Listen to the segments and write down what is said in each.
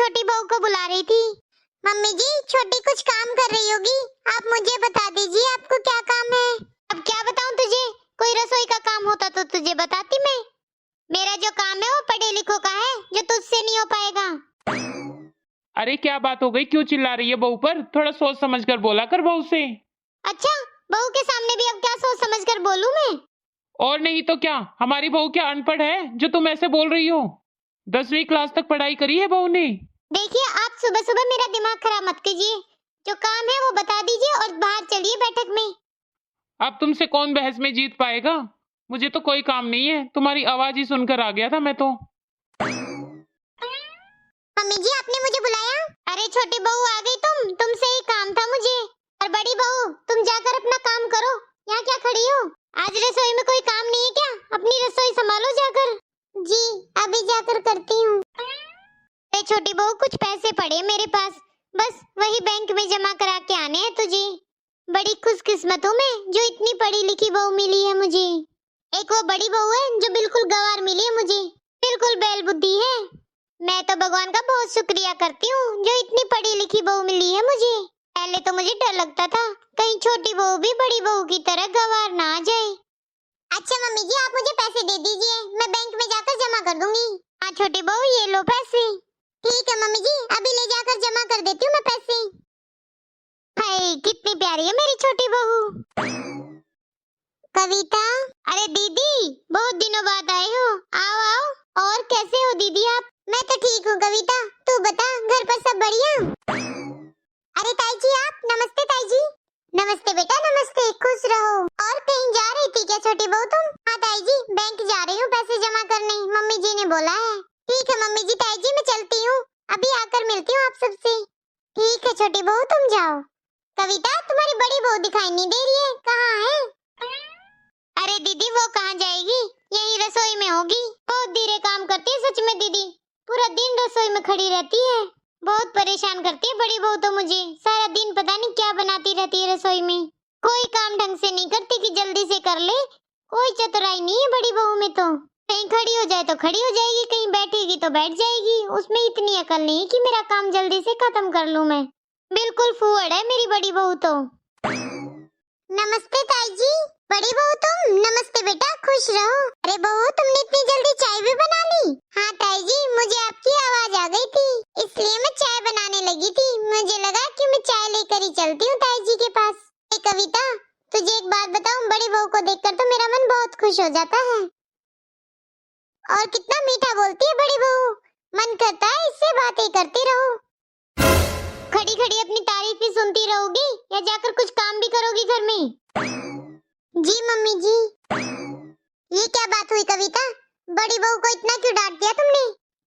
छोटी बहू को बुला रही थी। मम्मी जी, छोटी कुछ काम कर रही होगी, आप मुझे बता दीजिए आपको क्या काम है। अब क्या बताऊं तुझे, कोई रसोई का काम होता तो तुझे बताती मैं। मेरा जो काम है वो पढ़े लिखों का है, जो तुझसे नहीं हो पाएगा। अरे क्या बात हो गई, क्यों चिल्ला रही है बहू पर? थोड़ा सोच समझ कर बोला कर बहू से। अच्छा, बहू के सामने भी अब क्या सोच समझ कर बोलूं मैं? और नहीं तो क्या, हमारी बहू क्या अनपढ़ है जो तुम ऐसे बोल रही हो? 10वीं क्लास तक पढ़ाई करी है बहू ने। देखिए, आप सुबह सुबह मेरा दिमाग खराब मत कीजिए। जो काम है वो बता दीजिए और बाहर चलिए बैठक में। अब तुमसे कौन बहस में जीत पाएगा? मुझे तो कोई काम नहीं है, तुम्हारी आवाज ही सुनकर आ गया था मैं तो। मम्मी जी, आपने मुझे बुलाया? अरे छोटी बहू आ गई तुमसे ही काम था मुझे। और बड़ी बहू, तुम जाकर अपना काम करो, यहाँ क्या खड़ी हो? आज रसोई में कोई काम नहीं है क्या? अपनी रसोई संभालो जाकर। जी, अभी जाकर करती हूँ। अरे छोटी बहू, कुछ पैसे पड़े मेरे पास, बस वही बैंक में जमा करा के आने हैं तुझे। बड़ी खुशकिस्मत हूँ मैं जो इतनी पढ़ी लिखी बहू मिली है मुझे। एक वो बड़ी बहू है जो बिल्कुल गंवार मिली है मुझे, बिल्कुल बैल बुद्धि है। मैं तो भगवान का बहुत शुक्रिया करती हूँ जो इतनी पढ़ी लिखी बहू मिली है मुझे। पहले तो मुझे डर लगता था कहीं छोटी बहू भी बड़ी बहू की तरह गंवार ना आ जाए। अच्छा मम्मी जी, आप मुझे पैसे दे दीजिए, मैं बैंक में जाकर जमा कर दूंगी। हाँ छोटी बहू, ये लो पैसे। ठीक है मम्मी जी, अभी ले जाकर जमा कर देती हूँ मैं पैसे। हाय, कितनी प्यारी है मेरी छोटी बहू। कविता, अरे दीदी, बहुत दिनों बाद आए हो, आओ आओ। और कैसे हो दीदी आप? मैं तो ठीक हूँ कविता, तू बता घर पर सब बढ़िया? अरे ताई जी आप, नमस्ते ताई जी। नमस्ते बेटा नमस्ते, खुश रहो। और कहीं जा रही थी क्या छोटी बहू तुम? हाँ ताई जी, बैंक जा रही हूँ पैसे जमा करने, मम्मी जी ने बोला है। ठीक है मम्मी जी, ताई जी मैं चलती हूँ, अभी आकर मिलती हूँ आप सबसे। ठीक है छोटी बहू, तुम जाओ। कविता, तुम्हारी बड़ी बहू दिखाई नहीं दे रही है, कहाँ है? अरे दीदी, वो कहाँ जाएगी, यही रसोई में होगी। बहुत धीरे काम करती है सच में दीदी, पूरा दिन रसोई में खड़ी रहती है। बहुत परेशान करती है बड़ी बहू तो मुझे, सारा दिन पता नहीं क्या बनाती रहती है रसोई में। कोई काम ढंग से नहीं करती कि जल्दी से कर ले, कोई चतुराई नहीं है बड़ी बहू में तो। कहीं खड़ी हो जाए तो खड़ी हो जाएगी, कहीं बैठेगी तो बैठ जाएगी, उसमें इतनी अकल नहीं कि मेरा काम जल्दी से खत्म कर लूं मैं। बिल्कुल फूहड़ है मेरी बड़ी बहू तो। नमस्ते ताई जी। बड़ी बहू तुम, नमस्ते बेटा, खुश रहो। अरे बहू, तुमने इतनी जल्दी चाय भी बना ली? हाँ ताई जी, मुझे आपकी आवाज आ गई थी, इसलिए मैं चाय बनाने लगी थी। मुझे लगा कि मैं चाय लेकर ही चलती हूँ ताई जी के पास। ए कविता, तुझे एक बात बताऊं, बड़ी बहू को देखकर तो मेरा मन बहुत खुश हो जाता है। और कितना मीठा बोलती है बड़ी बहू, मन करता है इससे बातें करती रहूं। खड़ी खड़ी अपनी तारीफ ही सुनती रहोगी या जाकर कुछ काम भी करोगी घर में? जी मम्मी जी। ये क्या बात हुई कविता, बड़ी बहू को इतना क्यों डांट दिया तुमने?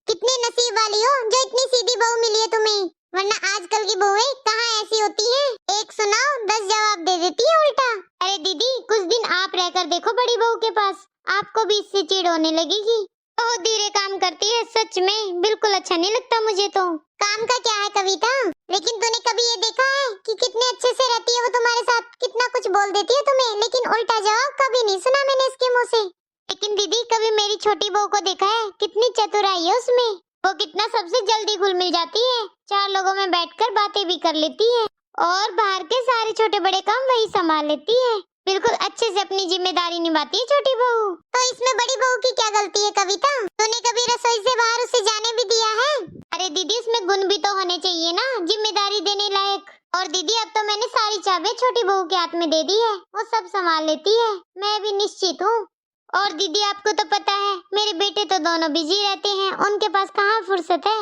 कितनी नसीब वाली हो जो इतनी सीधी बहू मिली है तुम्हें, वरना आजकल की बहुएं कहाँ ऐसी होती हैं, एक सुनाओ 10 जवाब दे देती है उल्टा। अरे दीदी, कुछ दिन आप रहकर देखो बड़ी बहू के पास, आपको भी इससे चिढ़ होने लगेगी। बहुत धीरे काम करती है सच में, बिल्कुल अच्छा नहीं लगता मुझे तो। काम का क्या है कविता, लेकिन तूने कभी ये देखा है कि कितने अच्छे से रहती है वो तुम्हारे साथ, कितना कुछ बोल देती है तुम्हें, लेकिन उल्टा जवाब कभी नहीं सुना मैंने इसके मुंह से। लेकिन दीदी, कभी मेरी छोटी बहू को देखा है, कितनी चतुराई है उसमें, वो कितना सबसे जल्दी घुल मिल जाती है, 4 लोगों में बैठकर बातें भी कर लेती है, और बाहर के सारे छोटे बड़े काम वही संभाल लेती है। बिल्कुल अच्छे से अपनी जिम्मेदारी निभाती है छोटी बहू। तो इसमें बड़ी बहू की क्या गलती है कविता, तूने कभी रसोई से बाहर उसे जाने भी दिया है? अरे दीदी, इसमें गुण भी तो होने चाहिए ना, जिम्मेदारी देने लायक। और दीदी, अब तो मैंने सारी चाबी छोटी बहू के हाथ में दे दी है, वो सब संभाल लेती है, मैं भी निश्चित हूँ। और दीदी, आपको तो पता है मेरे बेटे तो दोनों बिजी रहते हैं, उनके पास कहाँ फुर्सत है।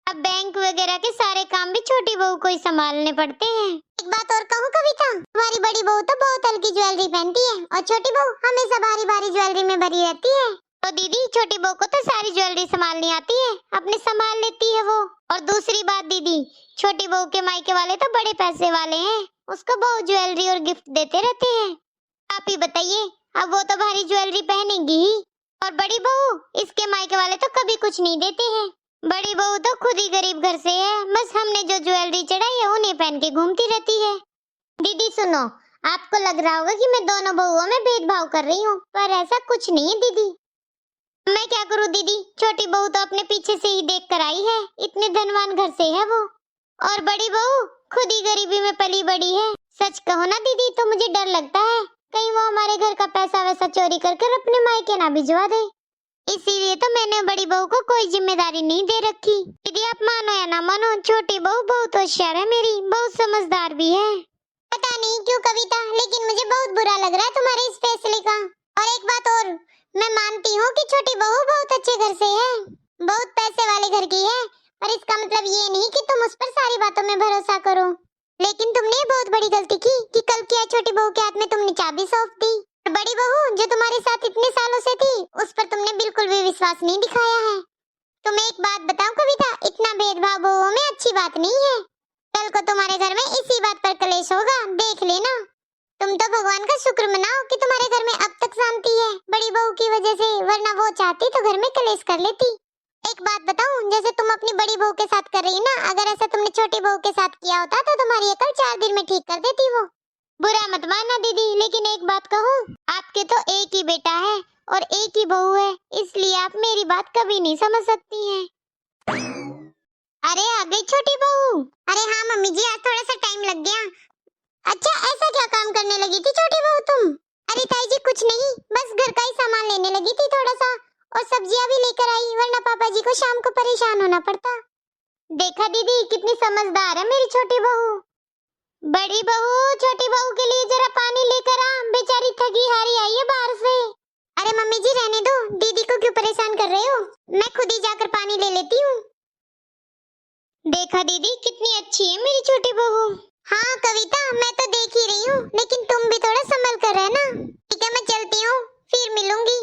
अब बैंक वगैरह के सारे काम भी छोटी बहू को ही संभालने पड़ते हैं। एक बात और कहूँ कविता, तुम्हारी बड़ी बहू तो बहुत हल्की ज्वेलरी पहनती है, और छोटी बहू हमेशा भारी भारी ज्वेलरी में भरी रहती है। तो दीदी, छोटी बहू को तो सारी ज्वेलरी संभालनी आती है, अपने संभाल लेती है वो। और दूसरी बात दीदी, छोटी बहू के मायके वाले तो बड़े पैसे वाले हैं, उसको बहुत ज्वेलरी और गिफ्ट देते रहते हैं। आप ही बताइए, अब वो तो भारी ज्वेलरी पहनेगी ही, और बड़ी बहू, इसके मायके वाले तो कभी कुछ नहीं देते हैं। बड़ी बहू तो खुद ही गरीब घर से है, बस हमने जो ज्वेलरी चढ़ाई है उन्हें पहन के घूमती रहती है। दीदी सुनो, आपको लग रहा होगा कि मैं दोनों बहुओं में भेदभाव कर रही हूँ, पर ऐसा कुछ नहीं है दीदी। मैं क्या करूँ दीदी, छोटी बहू तो अपने पीछे से ही देख कर आई है, इतने धनवान घर से है वो, और बड़ी बहू खुद ही गरीबी में पली बड़ी है। सच कहो ना दीदी तो मुझे डर लगता है कहीं वो हमारे घर का पैसा वैसा चोरी कर कर अपने मायके ना भिजवा दे। इसीलिए तो मैंने बड़ी बहू को कोई जिम्मेदारी नहीं दे रखी। दीदी आप मानो या ना मानो, छोटी बहू बहुत होशियार है मेरी, बहुत समझदार भी है। पता नहीं क्यों कविता, लेकिन मुझे बहुत बुरा लग रहा है तुम्हारे इस फैसले का। और एक बात और, मैं मानती हूँ कि छोटी बहू बहुत अच्छे घर से है, बहुत पैसे वाले घर की है, पर इसका मतलब ये नहीं कि तुम उस पर सारी बातों में भरोसा करो। लेकिन तुमने बहुत बड़ी गलती की कि कल क्या छोटी बहू के हाथ में तुमने चाबी सौंप दी। बड़ी बहू जो तुम्हारे साथ इतने सालों से थी, उस पर तुमने बिल्कुल भी विश्वास नहीं दिखाया है। तुम्हें एक बात बताऊं कविता, इतना भेदभाव बहुओं में अच्छी बात नहीं है। कल को तुम्हारे घर में इसी बात पर कलेश होगा, देख लेना। तुम तो भगवान का शुक्र मनाओ कि तुम्हारे घर में अब तक शांति है बड़ी बहू की वजह से, वरना वो चाहती तो घर में कलेश कर लेती। एक बात बताऊं, जैसे तुम अपनी बड़ी बहू के साथ कर रही ना, अगर ऐसा तुमने छोटी बहू के साथ किया होता तो तुम्हारी अकल 4 दिन में ठीक कर देती वो। बुरा मत मानना दीदी, लेकिन एक बात कहूं, आपके तो एक ही बेटा है और एक ही बहू है, इसलिए आप मेरी बात कभी नहीं समझ सकती हैं। अरे आ गई छोटी बहू। अरे हाँ मम्मी जी, आज थोड़ा सा टाइम लग गया। अच्छा ऐसा क्या काम करने लगी थी छोटी बहू तुम? अरे ताई जी कुछ नहीं, बस घर का ही सामान लेने लगी थी थोड़ा सा, और सब्जियां भी लेकर आई, वरना पापा जी को शाम को परेशान होना पड़ता। देखा दीदी कितनी समझदार है मेरी छोटी बहू। बड़ी बहू छोटी बहू के लिए जरा पानी लेकर आ, बेचारी थकी हारी आई है बाहर से। अरे मम्मी जी रहने दो, दीदी को क्यों परेशान कर रहे हो, मैं खुद ही जाकर पानी ले लेती हूँ। देखा दीदी कितनी अच्छी है मेरी छोटी बहू। हाँ कविता मैं तो देख ही रही हूँ, लेकिन तुम भी थोड़ा संभल कर रहना। ठीक है मैं चलती हूँ, फिर मिलूंगी।